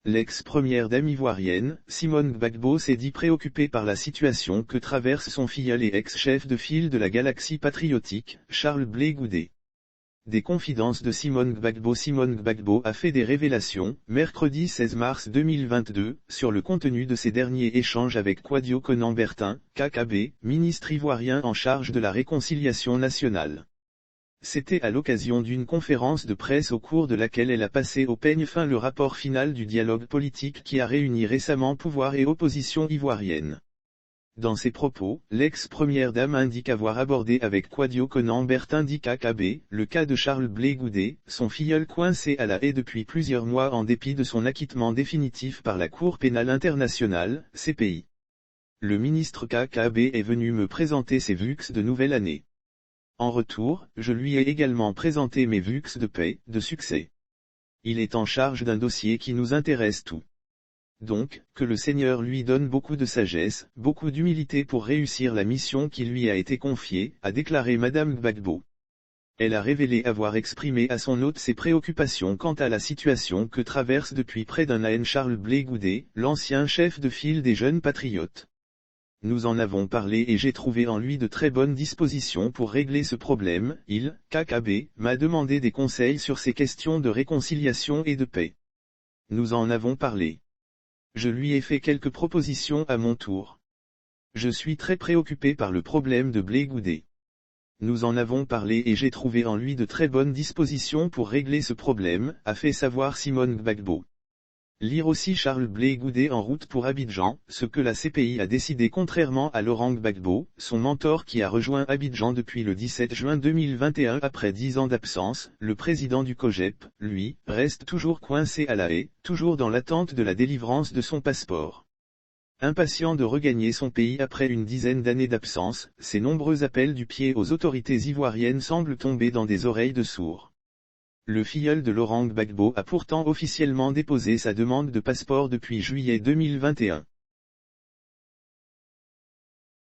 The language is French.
L'ex-première dame ivoirienne, Simone Gbagbo s'est dit préoccupée par la situation que traverse son filleul et ex-chef de file de la galaxie patriotique, Charles Blé Goudé. Des confidences de Simone Gbagbo a fait des révélations, mercredi 16 mars 2022, sur le contenu de ses derniers échanges avec Kwadwo Konan Bertin, KKB, ministre ivoirien en charge de la réconciliation nationale. C'était à l'occasion d'une conférence de presse au cours de laquelle elle a passé au peigne fin le rapport final du dialogue politique qui a réuni récemment pouvoir et opposition ivoirienne. Dans ses propos, l'ex-première dame indique avoir abordé avec Kwadwo Konan Bertin dit KKB, le cas de Charles Blé Goudé, son filleul coincé à La Haye depuis plusieurs mois en dépit de son acquittement définitif par la Cour pénale internationale, CPI. Le ministre KKB est venu me présenter ses vœux de nouvelle année. En retour, je lui ai également présenté mes vœux de paix, de succès. Il est en charge d'un dossier qui nous intéresse tous. Donc, que le Seigneur lui donne beaucoup de sagesse, beaucoup d'humilité pour réussir la mission qui lui a été confiée, a déclaré Madame Gbagbo. Elle a révélé avoir exprimé à son hôte ses préoccupations quant à la situation que traverse depuis près d'un an Charles Blé Goudé, l'ancien chef de file des jeunes patriotes. Nous en avons parlé et j'ai trouvé en lui de très bonnes dispositions pour régler ce problème. Il, KKB, m'a demandé des conseils sur ces questions de réconciliation et de paix. Nous en avons parlé. Je lui ai fait quelques propositions à mon tour. Je suis très préoccupé par le problème de Blé Goudé. Nous en avons parlé et j'ai trouvé en lui de très bonnes dispositions pour régler ce problème, a fait savoir Simone Gbagbo. Lire aussi Charles Blé Goudé en route pour Abidjan, ce que la CPI a décidé contrairement à Laurent Gbagbo, son mentor qui a rejoint Abidjan depuis le 17 juin 2021 après 10 ans d'absence, le président du COJEP, lui, reste toujours coincé à La Haye, toujours dans l'attente de la délivrance de son passeport. Impatient de regagner son pays après une dizaine d'années d'absence, ses nombreux appels du pied aux autorités ivoiriennes semblent tomber dans des oreilles de sourds. Le filleul de Laurent Gbagbo a pourtant officiellement déposé sa demande de passeport depuis juillet 2021.